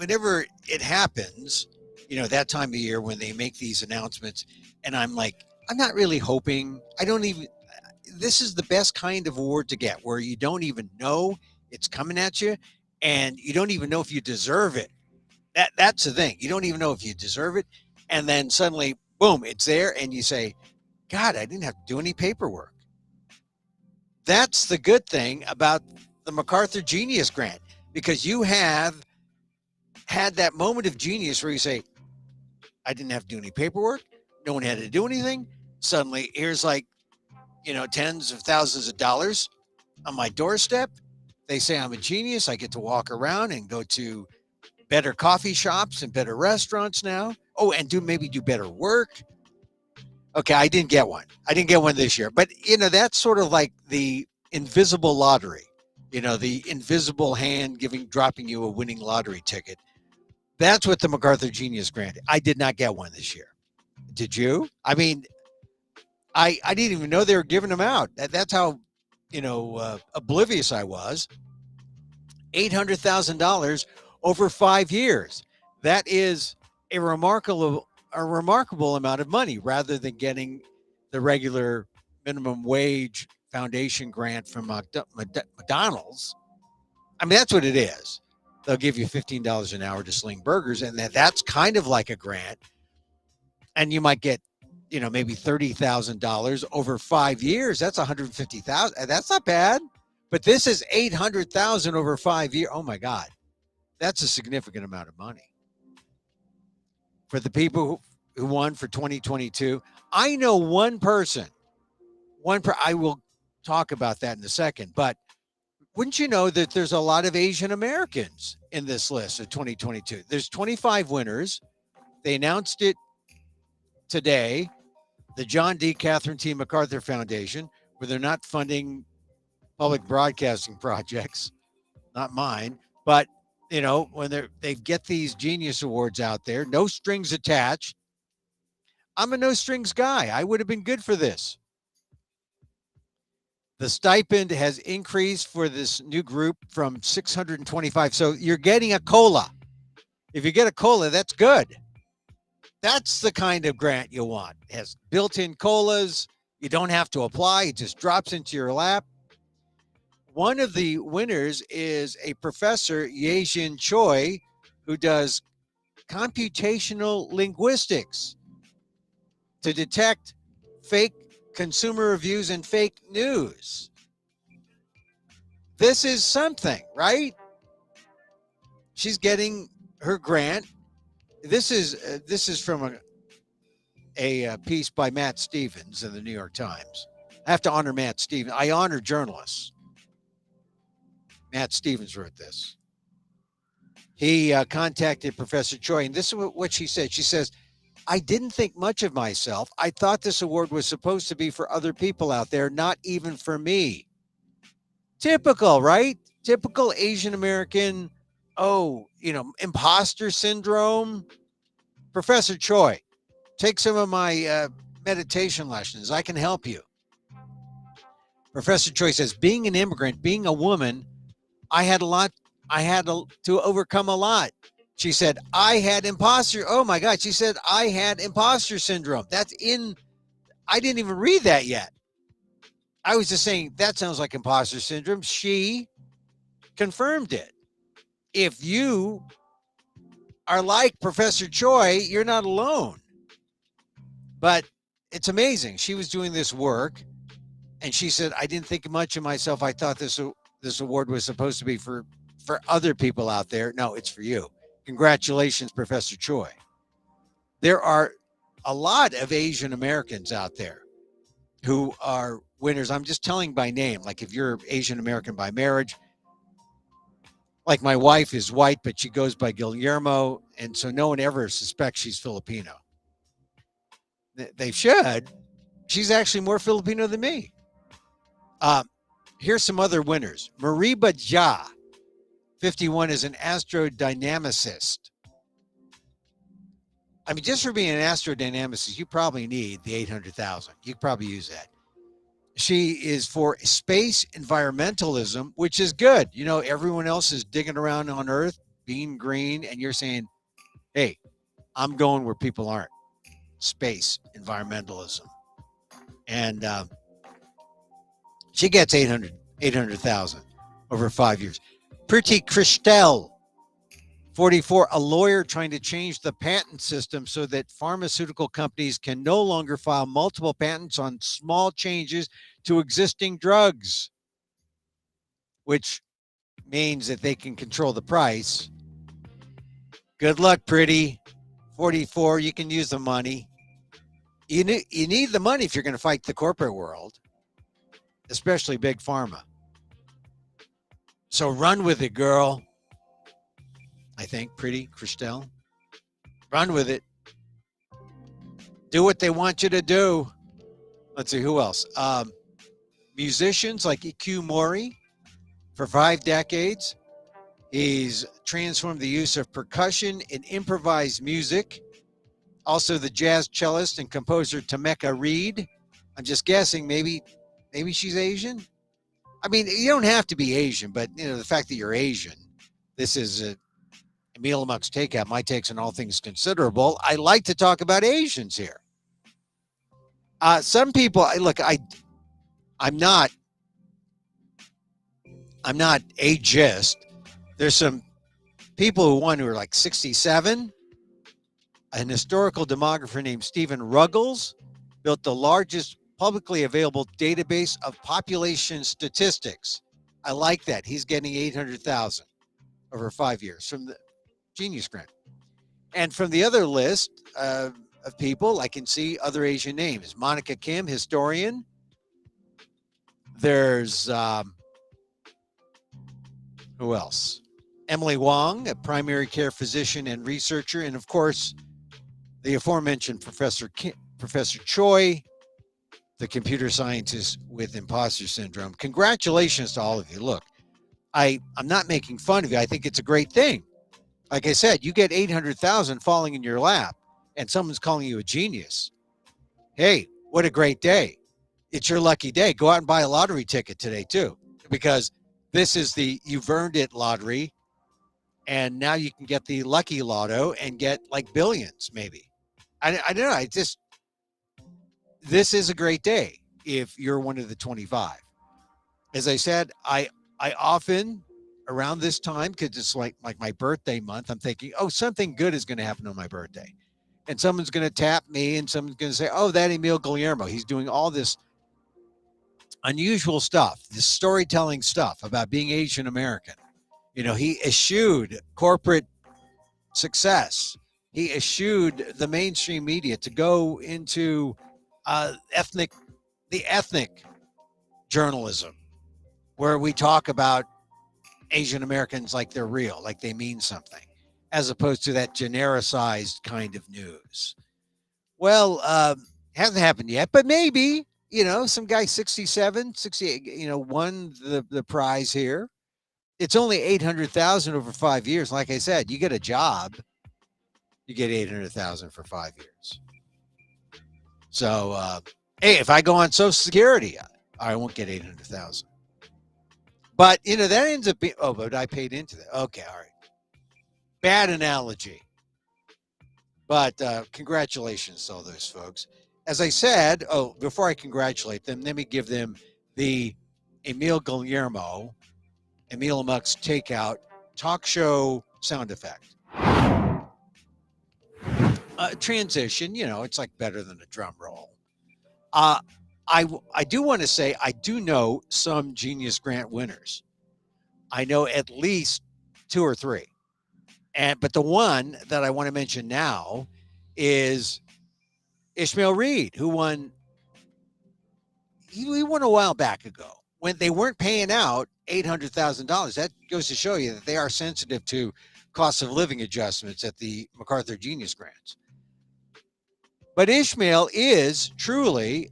whenever it happens, that time of year when they make these announcements, and I'm like, I'm not really hoping. This is the best kind of award to get, where you don't even know it's coming at you, and you don't even know if you deserve it. That's the thing. You don't even know if you deserve it, and then suddenly, boom, it's there, and you say, God, I didn't have to do any paperwork. That's the good thing about the MacArthur Genius Grant, because you have had that moment of genius where you say, I didn't have to do any paperwork. No one had to do anything. Suddenly, here's tens of thousands of dollars on my doorstep. They say I'm a genius. I get to walk around and go to better coffee shops and better restaurants now. Oh, and maybe do better work. Okay, I didn't get one. I didn't get one this year. But, that's sort of like the invisible lottery, the invisible hand dropping you a winning lottery ticket. That's what the MacArthur Genius Grant. I did not get one this year. Did you? I mean, I didn't even know they were giving them out. That's how, oblivious I was. $800,000 over 5 years. That is a remarkable amount of money, rather than getting the regular minimum wage foundation grant from McDonald's. I mean, that's what it is. They'll give you $15 an hour to sling burgers, and that's kind of like a grant. And you might get, maybe $30,000 over 5 years. That's $150,000. That's not bad. But this is $800,000 over 5 years. Oh my God, that's a significant amount of money for the people who won for 2022. I know one person. I will talk about that in a second. But wouldn't you know that there's a lot of Asian Americans in this list of 2022? There's 25 winners. They announced it today. The John D. Catherine T. MacArthur Foundation, where they're not funding public broadcasting projects, not mine, but when they get these genius awards out there, no strings attached. I'm a no strings guy. I would have been good for this. The stipend has increased for this new group from $625. So you're getting a COLA. If you get a COLA, that's good. That's the kind of grant you want. It has built-in COLAs. You don't have to apply. It just drops into your lap. One of the winners is a professor, Yasin Choi, who does computational linguistics to detect fake consumer reviews and fake news. This is something, right? She's getting her grant. This is from a piece by Matt Stevens in the New York Times. I have to honor Matt Stevens. I honor journalists. Matt Stevens wrote this. He contacted Professor Choi, and this is what she said. She says, I didn't think much of myself. I thought this award was supposed to be for other people out there, not even for me. Typical, right? Typical Asian American, imposter syndrome. Professor Choi, take some of my meditation lessons. I can help you. Professor Choi says, being an immigrant, being a woman, I had to overcome a lot. She said, I had imposter syndrome. I didn't even read that yet. I was just saying, that sounds like imposter syndrome. She confirmed it. If you are like Professor Choi, you're not alone. But it's amazing. She was doing this work, and she said, I didn't think much of myself. I thought this award was supposed to be for other people out there. No, it's for you. Congratulations, Professor Choi. There are a lot of Asian Americans out there who are winners. I'm just telling by name. Like if you're Asian American by marriage, like my wife is white, but she goes by Guillermo, and so no one ever suspects she's Filipino. They should. She's actually more Filipino than me. Here's some other winners. Mariba Jha, 51, is an astrodynamicist. I mean, just for being an astrodynamicist, you probably need the 800,000. You could probably use that. She is for space environmentalism, which is good. Everyone else is digging around on Earth, being green, and you're saying, hey, I'm going where people aren't. Space, environmentalism. And she gets 800,000 over 5 years. Pretty Christel, 44, a lawyer trying to change the patent system so that pharmaceutical companies can no longer file multiple patents on small changes to existing drugs, which means that they can control the price. Good luck, Pretty. 44, you can use the money. You need the money if you're going to fight the corporate world, especially big pharma. So run with it, girl. I think, Pretty Christel. Run with it. Do what they want you to do. Let's see, who else? Musicians like E.409 for 5 decades. He's transformed the use of percussion in improvised music. Also, the jazz cellist and composer Tameka Reed. I'm just guessing, maybe she's Asian. I mean, you don't have to be Asian, but the fact that you're Asian. This is Emil Amok's Takeout. My takes on all things considerable. I like to talk about Asians here. Some people, look, I'm not ageist. There's some people who are like 67. An historical demographer named Stephen Ruggles built the largest publicly available database of population statistics. I like that. He's getting 800,000 over 5 years from the Genius Grant. And from the other list of people, I can see other Asian names. Monica Kim, historian. There's who else? Emily Wong, a primary care physician and researcher, and of course, the aforementioned Professor Choi, the computer scientist with imposter syndrome. Congratulations to all of you. Look, I'm not making fun of you. I think it's a great thing. Like I said, you get 800,000 falling in your lap, and someone's calling you a genius. Hey, what a great day. It's your lucky day. Go out and buy a lottery ticket today, too, because this is the you've earned it lottery, and now you can get the lucky lotto and get like billions, maybe. I don't know. This is a great day if you're one of the 25. As I said, I often around this time, because it's like my birthday month, I'm thinking, oh, something good is going to happen on my birthday. And someone's going to tap me and someone's going to say, oh, that Emil Guillermo, he's doing all this unusual stuff, this storytelling stuff about being Asian American. He eschewed corporate success. He eschewed the mainstream media to go into ethnic journalism, where we talk about Asian Americans like they're real, like they mean something, as opposed to that genericized kind of news. Well, hasn't happened yet, but maybe, some guy 67, 68, won the prize here. It's only 800,000 over 5 years. Like I said, you get a job, you get 800,000 for 5 years. So, hey, if I go on Social Security, I won't get 800,000. But, that ends up being, but I paid into that. Okay, all right. Bad analogy. But congratulations to all those folks. As I said, before I congratulate them, let me give them the Emil Guillermo, Emil Amok's Takeout talk show sound effect. Transition, it's like better than a drum roll. I do want to say I do know some Genius Grant winners. I know at least 2 or 3. But the one that I want to mention now is Ishmael Reed, who won. He won a while back ago when they weren't paying out $800,000. That goes to show you that they are sensitive to cost of living adjustments at the MacArthur Genius Grants. But Ishmael is truly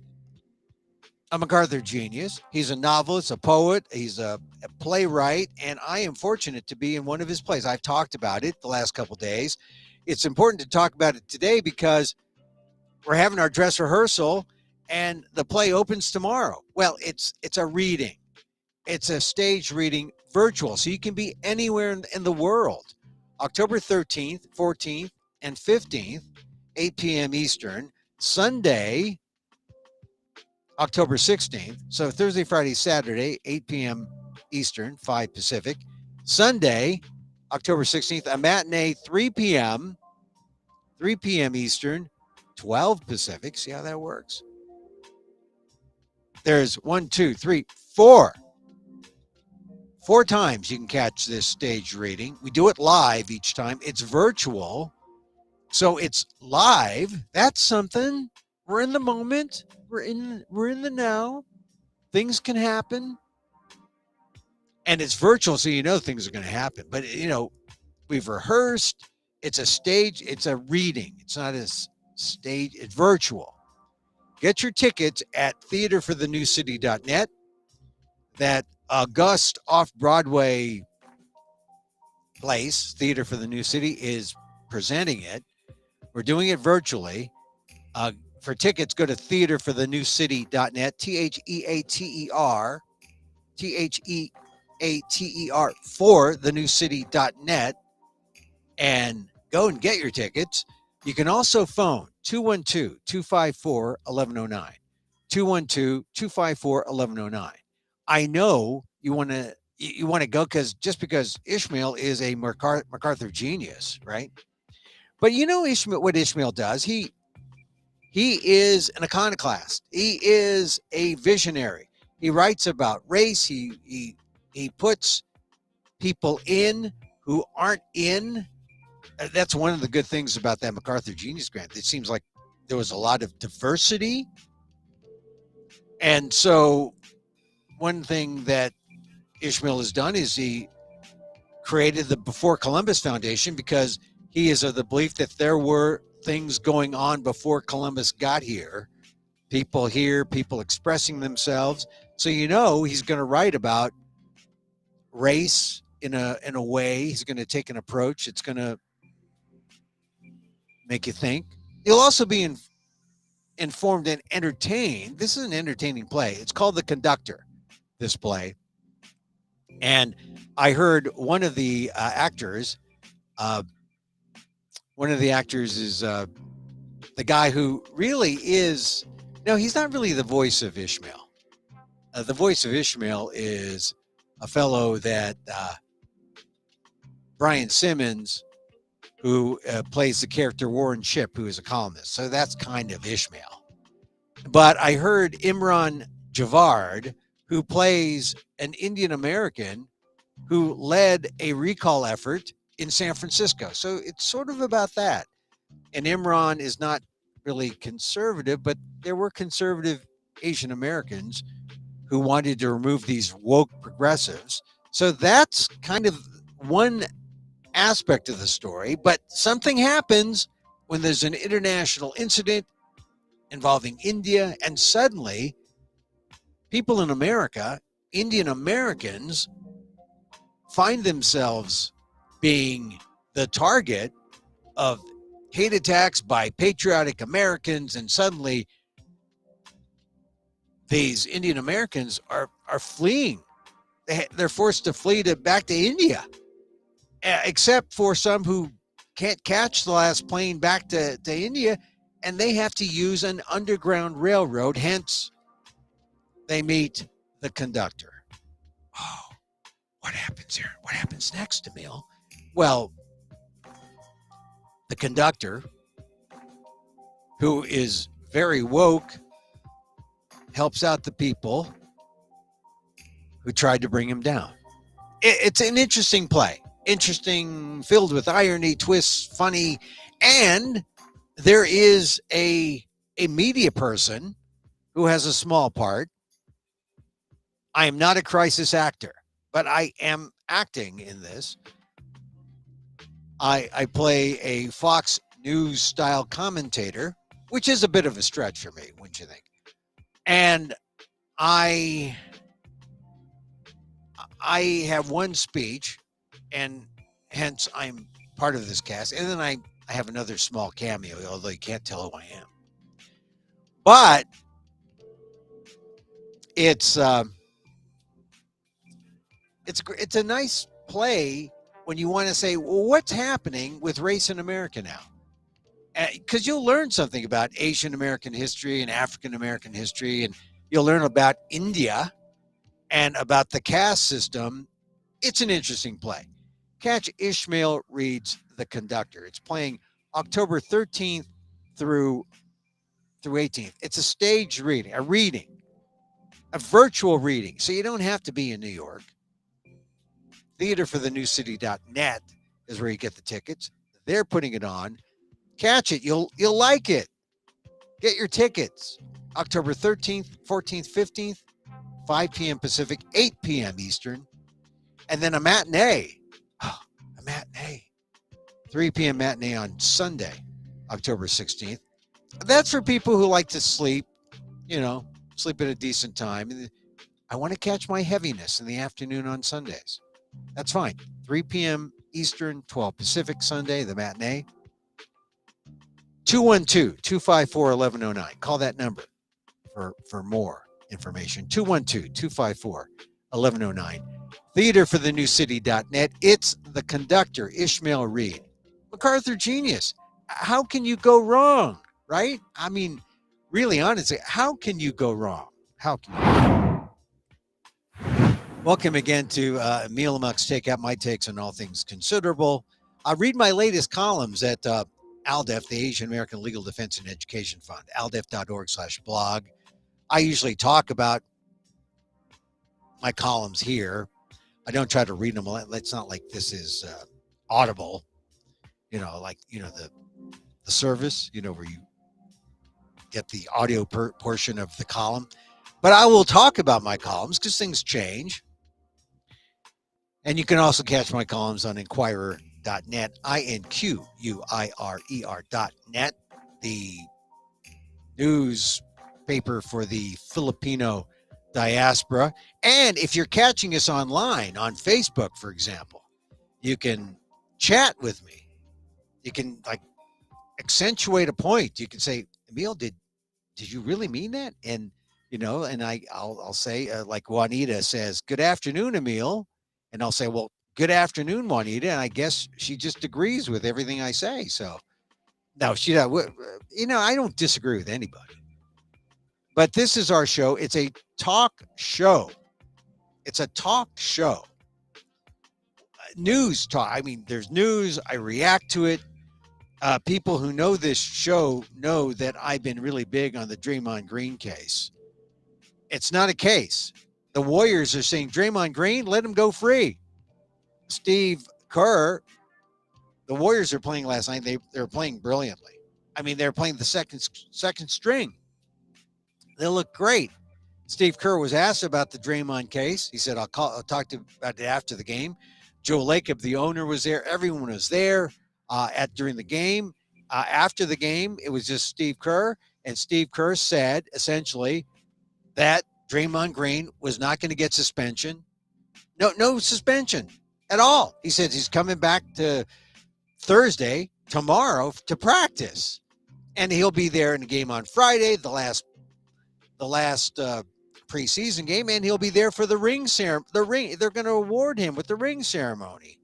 a MacArthur genius. He's a novelist, a poet, he's a playwright, and I am fortunate to be in one of his plays. I've talked about it the last couple of days. It's important to talk about it today because we're having our dress rehearsal and the play opens tomorrow. Well, it's a reading. It's a stage reading virtual, so you can be anywhere in the world. October 13th, 14th, and 15th, 8 p.m. Eastern. Sunday, October 16th. So Thursday, Friday, Saturday, 8 p.m. Eastern, 5 Pacific. Sunday, October 16th, a matinee, 3 p.m. Eastern, 12 Pacific. See how that works? There's 1, 2, 3, 4. 4 times you can catch this stage reading. We do it live each time. It's virtual. So it's live. That's something. We're in the moment. We're in the now. Things can happen. And it's virtual, so you know things are going to happen. But we've rehearsed. It's a stage, it's a reading. It's not a stage, it's virtual. Get your tickets at theaterforthenewcity.net. That august off-Broadway place, Theater for the New City, is presenting it. We're doing it virtually. For tickets, go to theaterforthenewcity.net, TheaterTheNewCity.net, for thenewcity.net, and go and get your tickets. You can also phone 212-254-1109, 212-254-1109. I know you want to go because Ishmael is a MacArthur genius, right? But what Ishmael does? He is an iconoclast. He is a visionary. He writes about race. He puts people in who aren't in. That's one of the good things about that MacArthur Genius Grant. It seems like there was a lot of diversity. And so one thing that Ishmael has done is he created the Before Columbus Foundation, because he is of the belief that there were things going on before Columbus got here. People here, people expressing themselves. So he's going to write about race in a way. He's going to take an approach. It's going to make you think. You'll also be informed and entertained. This is an entertaining play. It's called The Conductor, this play. And I heard one of the actors is the guy who really is, no, he's not really the voice of Ishmael. The voice of Ishmael is a fellow that Brian Simmons, who plays the character Warren Shipp, who is a columnist. So that's kind of Ishmael. But I heard Imran Javard, who plays an Indian American who led a recall effort in San Francisco. So it's sort of about that. And Imran is not really conservative, but there were conservative Asian Americans who wanted to remove these woke progressives. So that's kind of one aspect of the story. But something happens when there's an international incident involving India, and suddenly people in America, Indian Americans, find themselves being the target of hate attacks by patriotic Americans, and suddenly these Indian Americans are fleeing. They're forced to flee back to India, except for some who can't catch the last plane back to India, and they have to use an underground railroad. Hence, they meet the conductor. Oh, what happens here? What happens next, Emil? Well, the conductor, who is very woke, helps out the people who tried to bring him down. It's an interesting play. Interesting, filled with irony, twists, funny, and there is a media person who has a small part. I am not a crisis actor, but I am acting in this. I play a Fox News style commentator, which is a bit of a stretch for me, wouldn't you think? And I have one speech, and hence I'm part of this cast. And then I have another small cameo, although you can't tell who I am. But it's a nice play when you want to say, well, what's happening with race in America now? Because you'll learn something about Asian American history and African American history, and you'll learn about India and about the caste system. It's an interesting play. Catch Ishmael Reads The Conductor. It's playing October 13th through 18th. It's a staged reading, a virtual reading. So you don't have to be in New York. Theaterforthenewcity.net is where you get the tickets. They're putting it on. Catch it. You'll like it. Get your tickets. October 13th, 14th, 15th, 5 p.m. Pacific, 8 p.m. Eastern. And then a matinee. A matinee. 3 p.m. matinee on Sunday, October 16th. That's for people who like to sleep, sleep at a decent time. I want to catch my heaviness in the afternoon on Sundays. That's fine. 3 p.m. Eastern, 12 Pacific Sunday, the matinee. 212-254-1109. Call that number for more information. 212-254-1109. Theaterforthenewcity.net. It's The Conductor, Ishmael Reed. MacArthur genius. How can you go wrong, right? I mean, really, honestly, how can you go wrong? How can you? Welcome again to Emil Amok's Takeout, my takes on all things considerable. Read my latest columns at ALDEF, the Asian American Legal Defense and Education Fund, aldef.org/blog. I usually talk about my columns here. I don't try to read them. It's not like this is Audible, the service, where you get the audio portion of the column. But I will talk about my columns because things change. And you can also catch my columns on Inquirer.net, INQUIRER.net, the newspaper for the Filipino diaspora. And if you're catching us online on Facebook, for example, you can chat with me. You can accentuate a point. You can say, Emil, did you really mean that? And I'll say, like Juanita says, good afternoon, Emil. And I'll say, well, good afternoon, Juanita. And I guess she just agrees with everything I say. So no, I don't disagree with anybody. But this is our show. It's a talk show. It's a talk show. News talk. I mean, there's news. I react to it. People who know this show know that I've been really big on the Draymond Green case. It's not a case. The Warriors are saying, Draymond Green, let him go free. Steve Kerr, the Warriors are playing last night. They're playing brilliantly. I mean, they're playing the second string. They look great. Steve Kerr was asked about the Draymond case. He said, I'll talk about it after the game. Joe Lacob, the owner, was there. Everyone was there during the game. After the game, it was just Steve Kerr. And Steve Kerr said, essentially, that Draymond Green was not going to get suspension. No suspension at all. He said he's coming back to Thursday, tomorrow, to practice. And he'll be there in the game on Friday, the last preseason game, and he'll be there for the ring ceremony. They're going to award him with the ring ceremony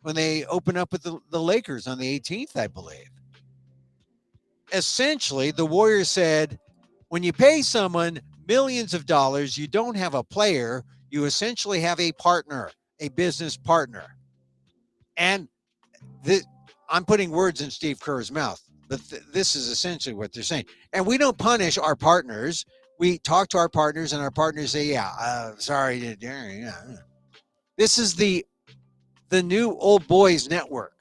when they open up with the Lakers on the 18th, I believe. Essentially, the Warriors said, when you pay someone millions of dollars, you don't have a player, you essentially have a partner, a business partner. And I'm putting words in Steve Kerr's mouth, but this is essentially what they're saying. And we don't punish our partners. We talk to our partners, and our partners say, sorry. Yeah. This is the new old boys network.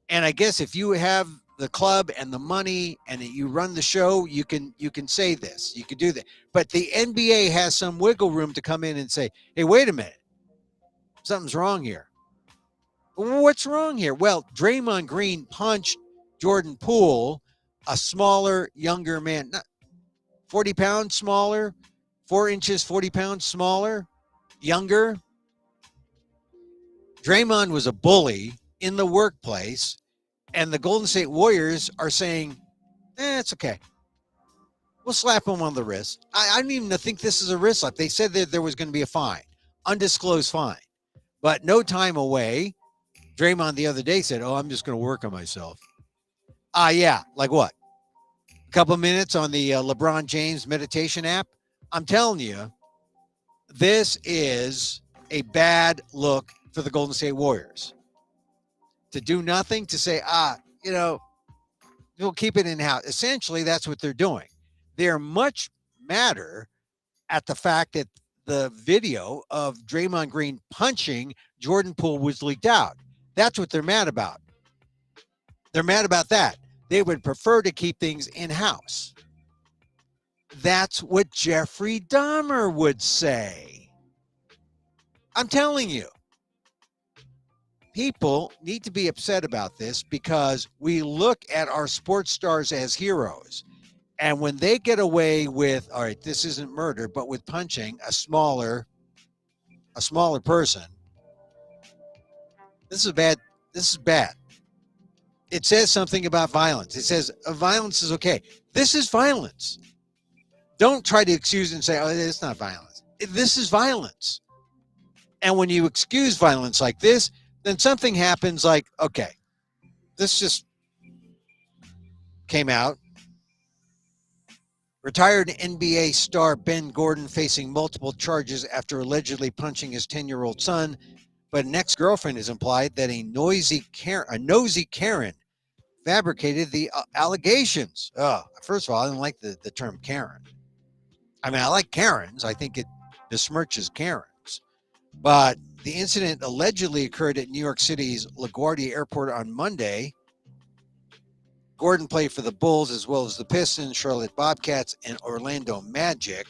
And I guess if you have the club and the money and you run the show, you can say this, you can do that. But the NBA has some wiggle room to come in and say, hey, wait a minute, something's wrong here. What's wrong here? Well, Draymond Green punched Jordan Poole, a smaller, younger man, not 40 pounds smaller, 4 inches, 40 pounds smaller, younger. Draymond was a bully in the workplace. And the Golden State Warriors are saying, it's okay. We'll slap him on the wrist. I don't even think this is a wrist slap. They said that there was going to be a fine, undisclosed fine. But no time away, Draymond the other day said, "Oh, I'm just going to work on myself." Yeah, like what? A couple of minutes on the LeBron James meditation app. I'm telling you, this is a bad look for the Golden State Warriors. To do nothing, to say, we'll keep it in house. Essentially, that's what they're doing. They're much madder at the fact that the video of Draymond Green punching Jordan Poole was leaked out. That's what they're mad about. They're mad about that. They would prefer to keep things in-house. That's what Jeffrey Dahmer would say. I'm telling you. People need to be upset about this because we look at our sports stars as heroes. And when they get away with, all right, this isn't murder, but with punching a smaller person, this is bad. This is bad. It says something about violence. It says violence is okay. This is violence. Don't try to excuse and say, oh, it's not violence. This is violence. And when you excuse violence like this, then something happens like, okay, this just came out. Retired NBA star Ben Gordon facing multiple charges after allegedly punching his 10-year-old son, but an ex-girlfriend has implied that a nosy Karen fabricated the allegations. First of all, I don't like the term Karen. I mean, I like Karens. I think it besmirches Karens. But the incident allegedly occurred at New York City's LaGuardia Airport on Monday. Gordon played for the Bulls as well as the Pistons, Charlotte Bobcats, and Orlando Magic.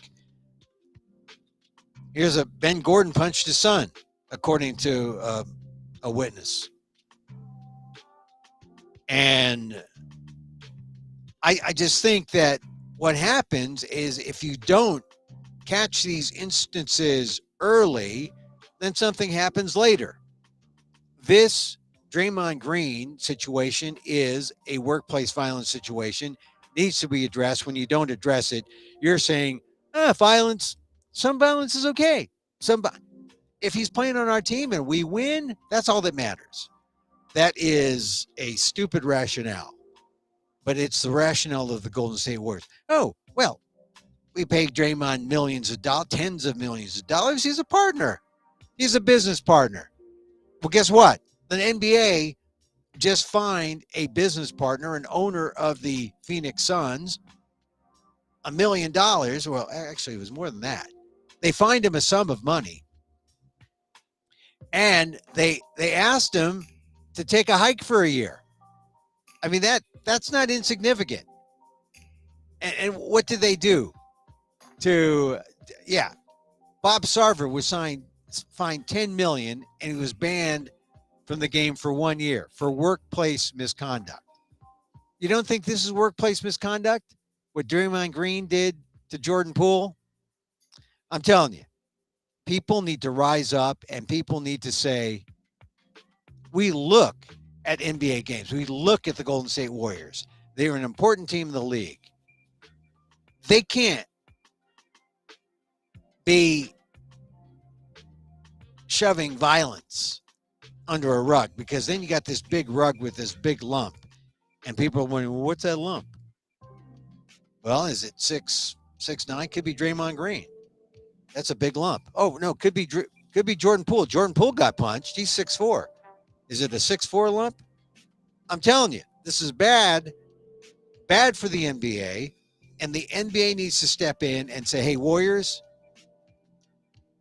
Here's Ben Gordon punched his son, according to a witness. And I just think that what happens is if you don't catch these instances early, then something happens later. This Draymond Green situation is a workplace violence situation, needs to be addressed. When you don't address it, you're saying, violence, some violence is okay. If he's playing on our team and we win, that's all that matters. That is a stupid rationale, but it's the rationale of the Golden State Warriors. Oh, well, we paid Draymond millions of dollars, tens of millions of dollars. He's a partner. He's a business partner. Well, guess what? The NBA just fined a business partner, an owner of the Phoenix Suns, $1 million. Well, actually, it was more than that. They fined him a sum of money. And they asked him to take a hike for a year. I mean, that's not insignificant. And what did they do? Bob Sarver was fined $10 million, and he was banned from the game for 1 year for workplace misconduct. You don't think this is workplace misconduct? What Draymond Green did to Jordan Poole? I'm telling you, people need to rise up and people need to say, we look at NBA games. We look at the Golden State Warriors. They're an important team in the league. They can't be shoving violence under a rug, because then you got this big rug with this big lump, and people are wondering, well, what's that lump? Well, is it 6'9"? Could be Draymond Green. That's a big lump. Oh no, could be Jordan Poole. Jordan Poole got punched. He's 6'4". Is it a 6'4" lump? I'm telling you, this is bad for the NBA, and the NBA needs to step in and say, hey, Warriors,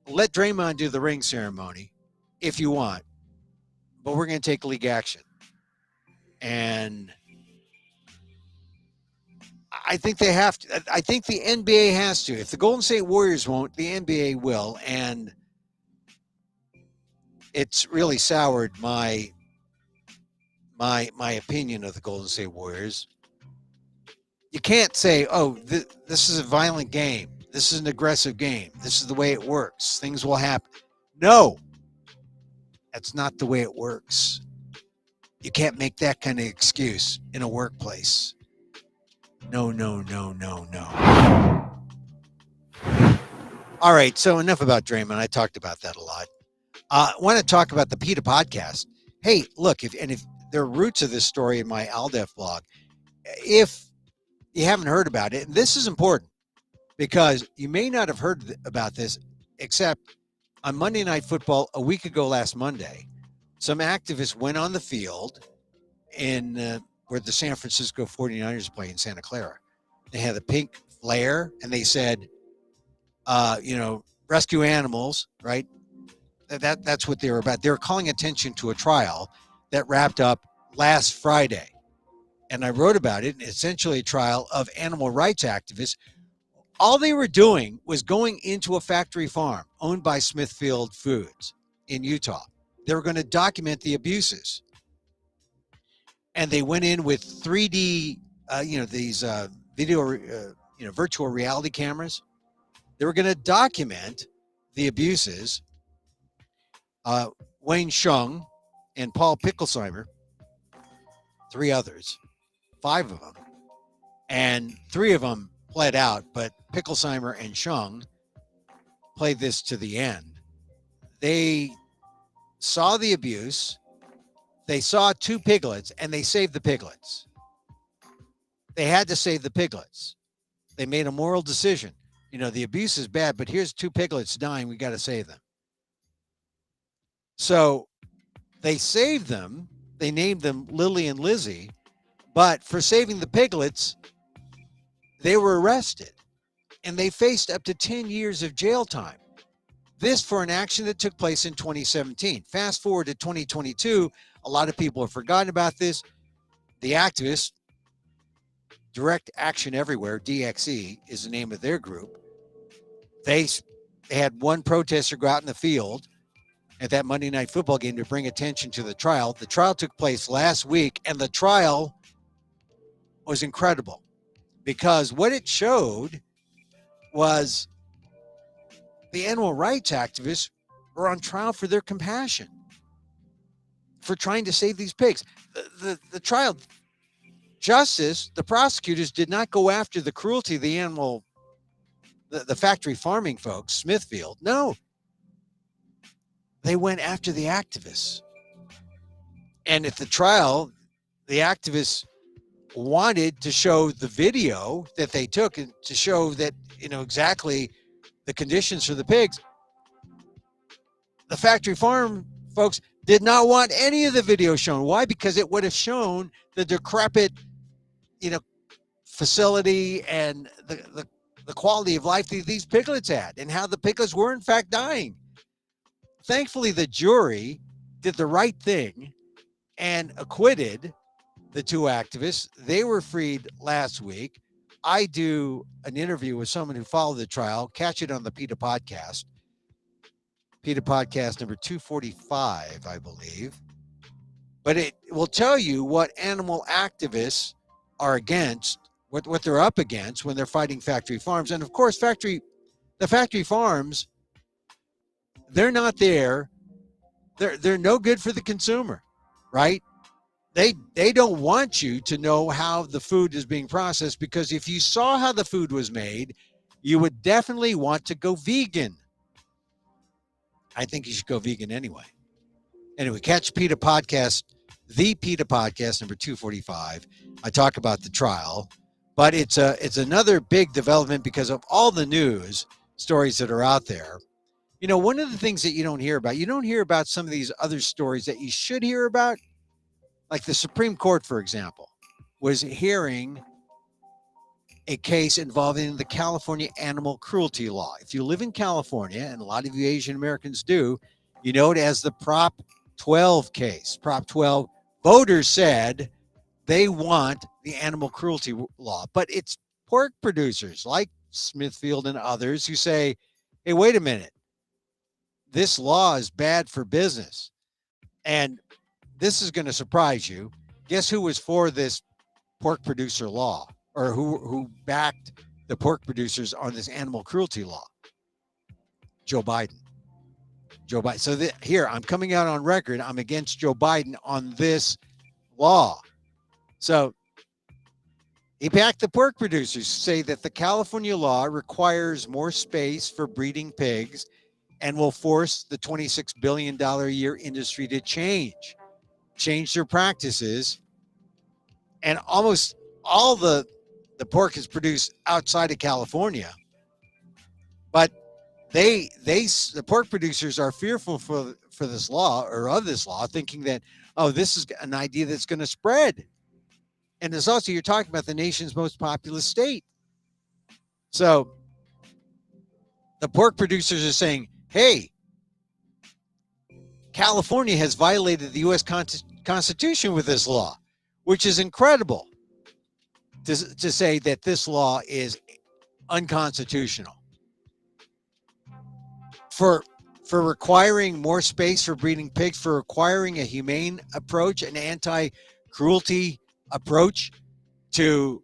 let Draymond do the ring ceremony if you want, but we're going to take league action. And I think they have to. I think the NBA has to. If the Golden State Warriors won't, the NBA will. And it's really soured my opinion of the Golden State Warriors. You can't say, oh, this is a violent game. This is an aggressive game. This is the way it works. Things will happen. No, that's not the way it works. You can't make that kind of excuse in a workplace. No. All right, so enough about Draymond. I talked about that a lot. I want to talk about the Peta Podcast. Hey, look, if there are roots of this story in my Aldef blog, if you haven't heard about it, and this is important because you may not have heard about this, except on Monday Night Football a week ago last Monday, some activists went on the field in where the San Francisco 49ers play in Santa Clara. They had a pink flare and they said, rescue animals, right? That's what they were about. They were calling attention to a trial that wrapped up last Friday. And I wrote about it, essentially a trial of animal rights activists. All they were doing was going into a factory farm owned by Smithfield Foods in Utah. They were going to document the abuses. And they went in with 3D, these video, virtual reality cameras. They were going to document the abuses. Wayne Shung and Paul Picklesheimer, 3 others, 5 of them, and 3 of them pled out, but Picklesheimer and Shung played this to the end. They saw the abuse, they saw 2 piglets, and they saved the piglets. They had to save the piglets. They made a moral decision. The abuse is bad, but here's 2 piglets dying, we got to save them. So they saved them. They named them Lily and Lizzie. But for saving the piglets, they were arrested. And they faced up to 10 years of jail time. This for an action that took place in 2017. Fast forward to 2022, a lot of people have forgotten about this. The activists, Direct Action Everywhere, DXE is the name of their group. They had one protester go out in the field at that Monday Night Football game to bring attention to the trial. The trial took place last week, and the trial was incredible because what it showed was the animal rights activists were on trial for their compassion, for trying to save these pigs. The trial justice, the prosecutors did not go after the cruelty of the animal, the factory farming folks, Smithfield. No. They went after the activists. And at the trial, the activists wanted to show the video that they took and to show that, exactly the conditions for the pigs. The factory farm folks did not want any of the video shown. Why? Because it would have shown the decrepit, facility and the quality of life that these piglets had and how the piglets were in fact dying. Thankfully, the jury did the right thing and acquitted the 2 activists. They were freed last week. I do an interview with someone who followed the trial. Catch it on the Peta Podcast. Peta Podcast number 245, I believe. But it will tell you what animal activists are against, what they're up against when they're fighting factory farms. And of course, the factory farms, they're not there. They're no good for the consumer, right? They don't want you to know how the food is being processed, because if you saw how the food was made, you would definitely want to go vegan. I think you should go vegan anyway. Anyway, catch Peta Podcast, the Peta Podcast number 245. I talk about the trial, but it's another big development because of all the news stories that are out there. One of the things that you don't hear about some of these other stories that you should hear about, like the Supreme Court, for example, was hearing a case involving the California animal cruelty law. If you live in California, and a lot of you Asian Americans do, you know it as the Prop 12 case. Prop 12, voters said they want the animal cruelty law, but it's pork producers like Smithfield and others who say, hey, wait a minute. This law is bad for business. And this is going to surprise you. Guess who was for this pork producer law, or who backed the pork producers on this animal cruelty law? Joe Biden. So here, I'm coming out on record. I'm against Joe Biden on this law. So he backed the pork producers, say that the California law requires more space for breeding pigs and will force the $26 billion a year industry to change their practices. And almost all the pork is produced outside of California, but the pork producers are fearful for this law, or of this law, thinking that, oh, this is an idea that's going to spread. And there's also, you're talking about the nation's most populous state. So the pork producers are saying, hey, California has violated the U.S. Constitution with this law, which is incredible to say that this law is unconstitutional. For requiring more space for breeding pigs, for requiring a humane approach, an anti-cruelty approach to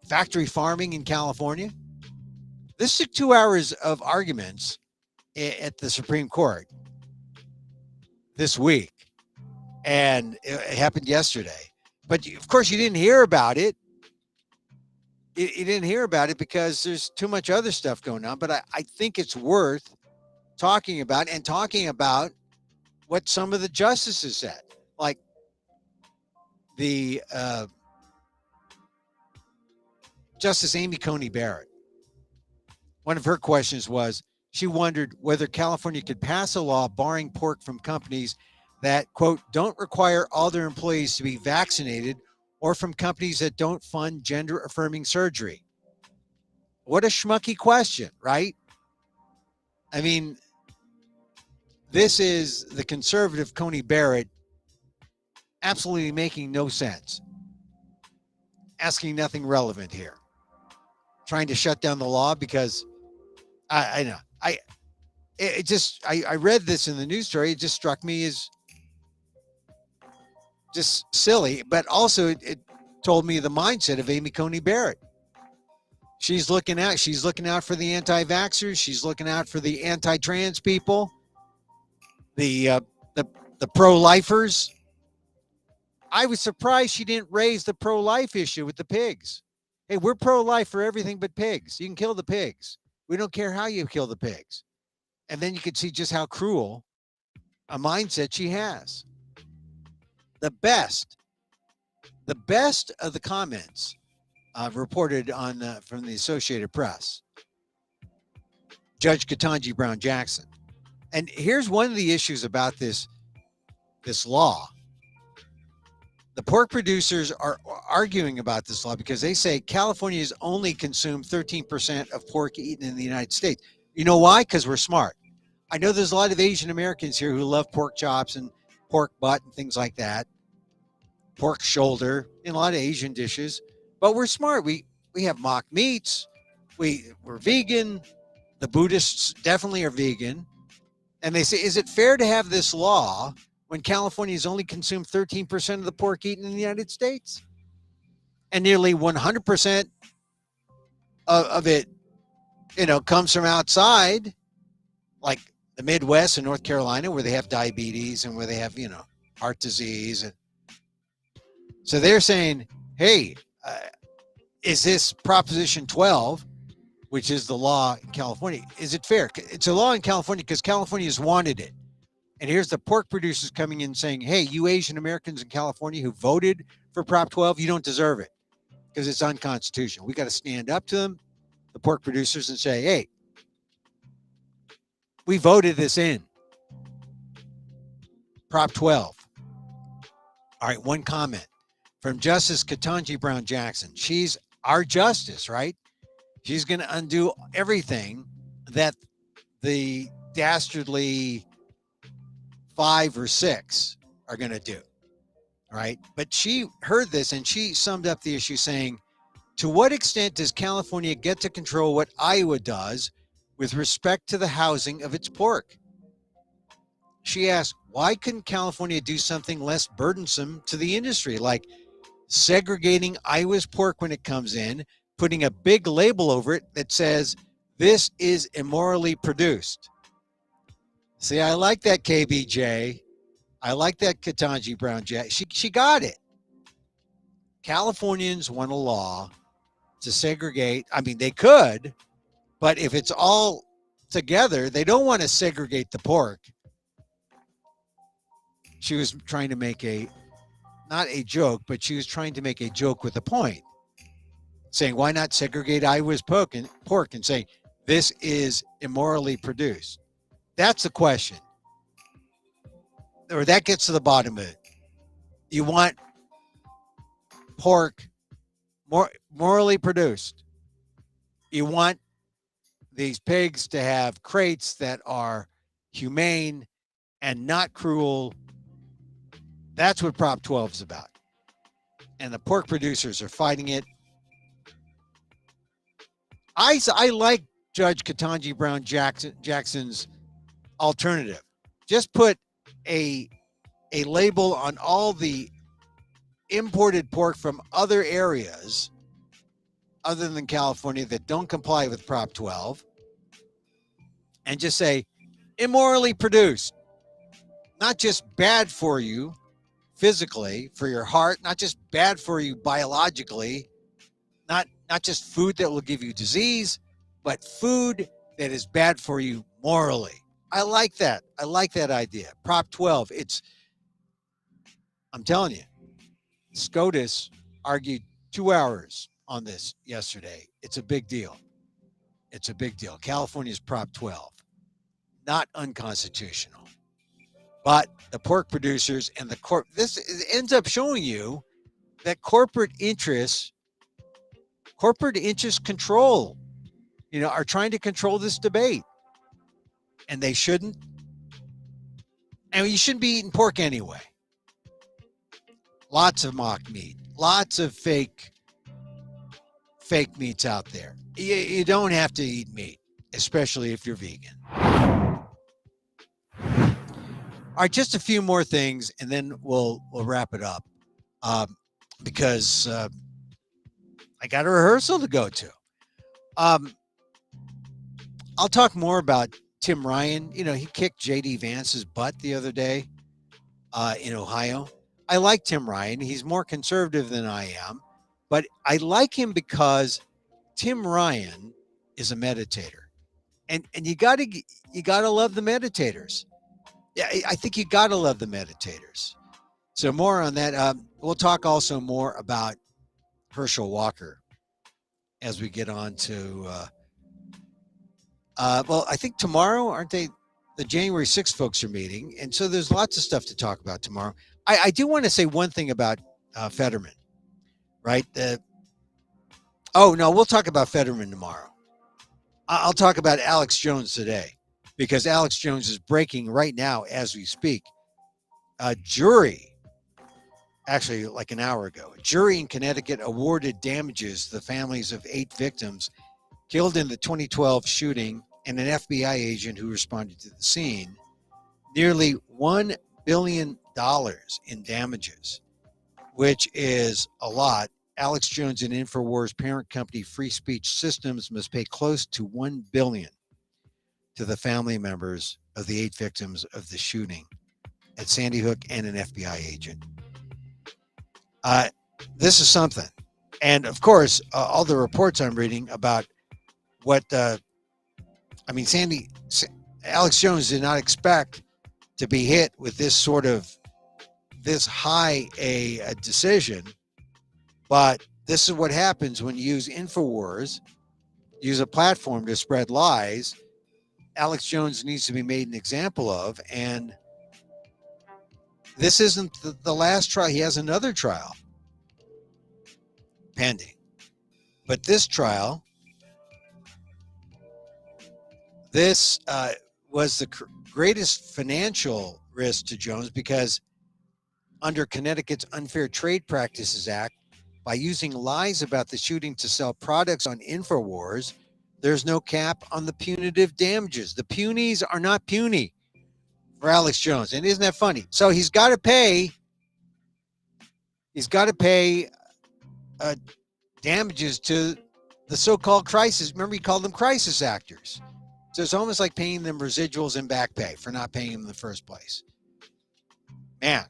factory farming in California. This took 2 hours of arguments at the Supreme Court this week, and it happened yesterday. But of course, you didn't hear about it. You didn't hear about it because there's too much other stuff going on. But I think it's worth talking about, and talking about what some of the justices said. Like the Justice Amy Coney Barrett. One of her questions was, she wondered whether California could pass a law barring pork from companies that, quote, don't require all their employees to be vaccinated, or from companies that don't fund gender-affirming surgery. What a schmucky question, right? I mean, this is the conservative Coney Barrett absolutely making no sense, asking nothing relevant here, trying to shut down the law because I know. I read this in the news story. It just struck me as just silly, but also it told me the mindset of Amy Coney Barrett. She's looking out for the anti-vaxxers. She's looking out for the anti-trans people, the pro-lifers. I was surprised she didn't raise the pro-life issue with the pigs. Hey, we're pro-life for everything but pigs. You can kill the pigs. We don't care how you kill the pigs. And then you can see just how cruel a mindset she has. The best of the comments reported on from the Associated Press, Judge Ketanji Brown Jackson. And here's one of the issues about this law. The pork producers are arguing about this law because they say California has only consumed 13% of pork eaten in the United States. You know why? Because we're smart. I know there's a lot of Asian Americans here who love pork chops and pork butt and things like that, pork shoulder, and a lot of Asian dishes. But we're smart. We have mock meats. We're vegan. The Buddhists definitely are vegan. And they say, is it fair to have this law when California has only consumed 13% of the pork eaten in the United States? And nearly 100% of it, comes from outside, like the Midwest and North Carolina, where they have diabetes and where they have, heart disease. And so they're saying, hey, is this Proposition 12, which is the law in California, is it fair? It's a law in California because California has wanted it. And here's the pork producers coming in saying, hey, you Asian Americans in California who voted for Prop 12, you don't deserve it because it's unconstitutional. We got to stand up to them, the pork producers, and say, hey, we voted this in. Prop 12. All right, one comment from Justice Ketanji Brown Jackson. She's our justice, right? She's going to undo everything that the dastardly 5 or 6 are going to do, right? But she heard this and she summed up the issue saying, to what extent does California get to control what Iowa does with respect to the housing of its pork? She asked, why couldn't California do something less burdensome to the industry, like segregating Iowa's pork when it comes in, putting a big label over it that says, this is immorally produced? See, I like that, KBJ. I like that, Ketanji Brown Jackson. She got it. Californians want a law to segregate. I mean, they could, but if it's all together. They don't want to segregate the pork. She was trying to make not a joke, but she was trying to make a joke with a point, saying, why not segregate Iowa's pork and say, this is immorally produced? That's the question. Or that gets to the bottom of it. You want pork morally produced. You want these pigs to have crates that are humane and not cruel. That's what Prop 12 is about. And the pork producers are fighting it. I like Judge Ketanji Brown Jackson's alternative. Just put a label on all the imported pork from other areas other than California that don't comply with Prop 12 and just say immorally produced, not just bad for you physically, for your heart, not just bad for you biologically, not just food that will give you disease, but food that is bad for you morally. I like that. I like that idea. Prop 12, I'm telling you, SCOTUS argued 2 hours on this yesterday. It's a big deal. It's a big deal. California's Prop 12, not unconstitutional. But the pork producers and this ends up showing you that corporate interests control, are trying to control this debate. And they shouldn't. And you shouldn't be eating pork anyway. Lots of mock meat, lots of fake meats out there. You don't have to eat meat, especially if you're vegan. All right, just a few more things, and then we'll wrap it up, because I got a rehearsal to go to. I'll talk more about Tim Ryan. He kicked J.D. Vance's butt the other day in Ohio. I like Tim Ryan. He's more conservative than I am, but I like him because Tim Ryan is a meditator, and you gotta love the meditators. Yeah, I think you gotta love the meditators. So more on that. We'll talk also more about Herschel Walker as we get on to. Well, I think tomorrow, aren't they? The January 6th folks are meeting, and so there's lots of stuff to talk about tomorrow. I do want to say one thing about Fetterman, right? We'll talk about Fetterman tomorrow. I'll talk about Alex Jones today, because Alex Jones is breaking right now as we speak. A jury, actually like an hour ago, a jury in Connecticut awarded damages to the families of 8 victims killed in the 2012 shooting and an FBI agent who responded to the scene. Nearly $1 billion in damages, which is a lot. Alex Jones and InfoWars parent company Free Speech Systems must pay close to $1 billion to the family members of the 8 victims of the shooting at Sandy Hook and an FBI agent. This is something. And of course, all the reports I'm reading about what, Alex Jones did not expect to be hit with this high a decision, but this is what happens when you use InfoWars, use a platform to spread lies. Alex Jones needs to be made an example of, and this isn't the last trial. He has another trial pending, but this trial, this was the greatest financial risk to Jones, because under Connecticut's Unfair Trade Practices Act, by using lies about the shooting to sell products on InfoWars, there's no cap on the punitive damages. The punies are not puny for Alex Jones. And isn't that funny? So he's got to pay damages to the so-called crisis. Remember, he called them crisis actors. So it's almost like paying them residuals and back pay for not paying them in the first place. Man,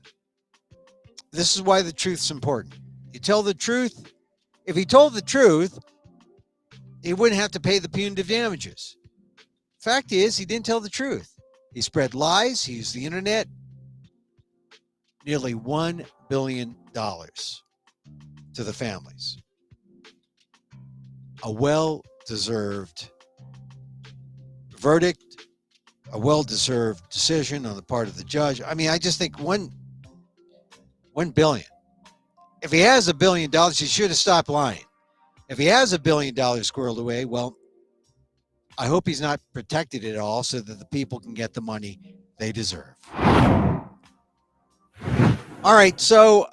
this is why the truth's important. You tell the truth. If he told the truth, he wouldn't have to pay the punitive damages. Fact is, he didn't tell the truth. He spread lies. He used the internet. Nearly $1 billion to the families. A well-deserved verdict, a well-deserved decision on the part of the judge. I mean, I just think $1 billion. If he has $1 billion, he should have stopped lying. If he has $1 billion squirreled away, well, I hope he's not protected at all so that the people can get the money they deserve. All right, so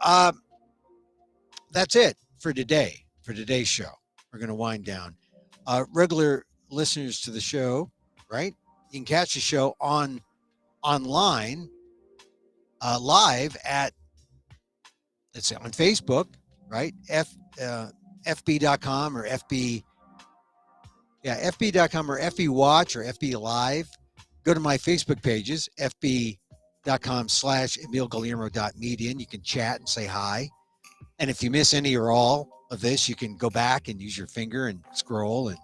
that's it for today, for today's show. We're going to wind down. Regular listeners to the show, right? You can catch the show online, live at, let's say, on Facebook, right? FB.com or FB. Yeah, FB.com or FB Watch or FB Live. Go to my Facebook pages, fb.com/EmilGuillermo.media, and you can chat and say hi. And if you miss any or all of this, you can go back and use your finger and scroll and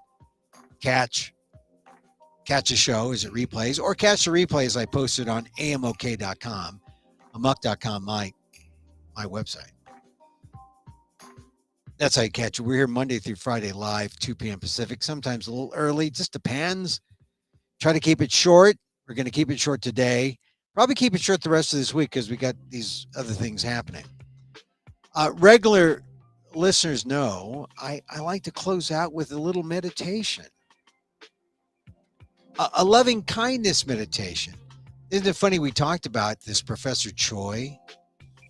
catch a show as it replays, or catch the replays I posted on amok.com, amok.com, my website. That's how you catch it. We're here Monday through Friday live, 2 p.m. Pacific, sometimes a little early. Just depends. Try to keep it short. We're going to keep it short today. Probably keep it short the rest of this week because we got these other things happening. Regular listeners know I like to close out with a little meditation. A loving kindness meditation. Isn't it funny? We talked about this Professor Choi.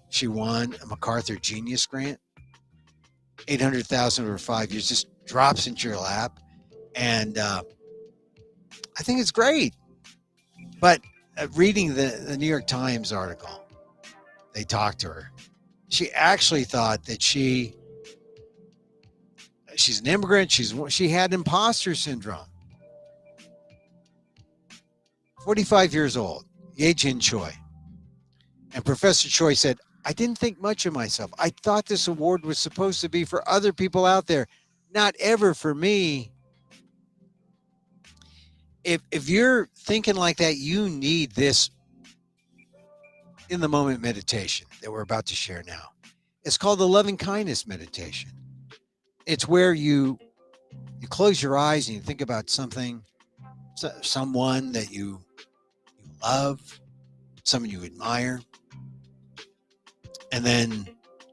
She won a MacArthur Genius Grant. $800,000 over 5 years, just drops into your lap. And I think it's great. But reading the New York Times article, they talked to her. She actually thought that she's an immigrant. She had imposter syndrome. 45 years old, Yasin Choi. And Professor Choi said, I didn't think much of myself. I thought this award was supposed to be for other people out there, not ever for me. If you're thinking like that, you need this in the moment meditation that we're about to share now. It's called the loving kindness meditation. It's where you close your eyes and you think about someone that you love, someone you admire. And then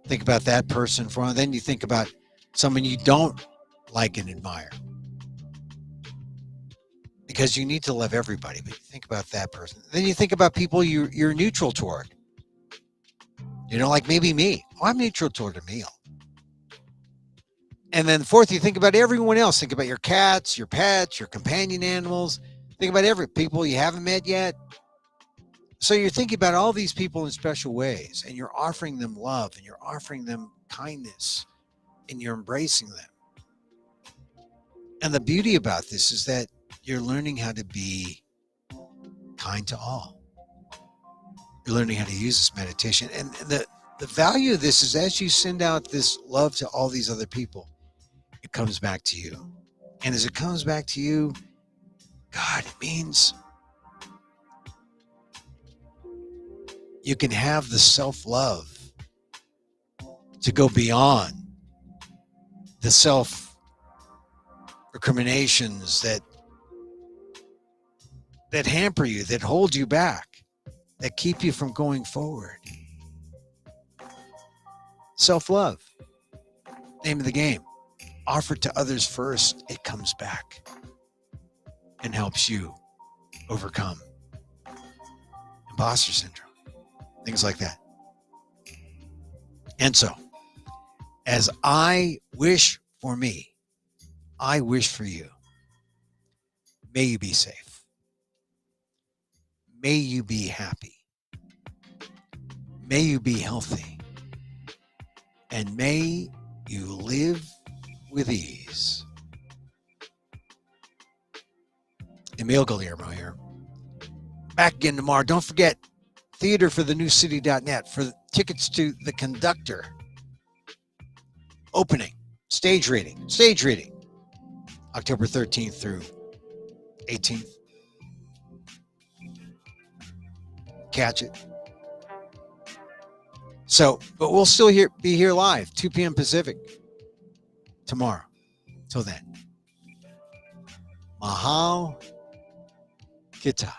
think about that person for. Then you think about someone you don't like and admire, because you need to love everybody. But you think about that person. Then you think about people you're neutral toward. Like maybe me. I'm neutral toward Emil. And then fourth, you think about everyone else. Think about your cats, your pets, your companion animals. Think about people you haven't met yet. So you're thinking about all these people in special ways, and you're offering them love, and you're offering them kindness, and you're embracing them. And the beauty about this is that you're learning how to be kind to all. You're learning how to use this meditation. And the value of this is, as you send out this love to all these other people, it comes back to you. And as it comes back to you, God, it means you can have the self-love to go beyond the self-recriminations that hamper you, that hold you back, that keep you from going forward. Self-love, name of the game. Offer to others first, it comes back and helps you overcome imposter syndrome. Things like that. And so, as I wish for me, I wish for you. May you be safe. May you be happy. May you be healthy. And may you live with ease. Emil Guillermo here. Back again tomorrow. Don't forget, theaterforthenewcity.net for tickets to The Conductor. Opening. Stage reading. October 13th through 18th. catch it. So, but we'll still be here live, 2 p.m. Pacific tomorrow. Till then, mahal kita.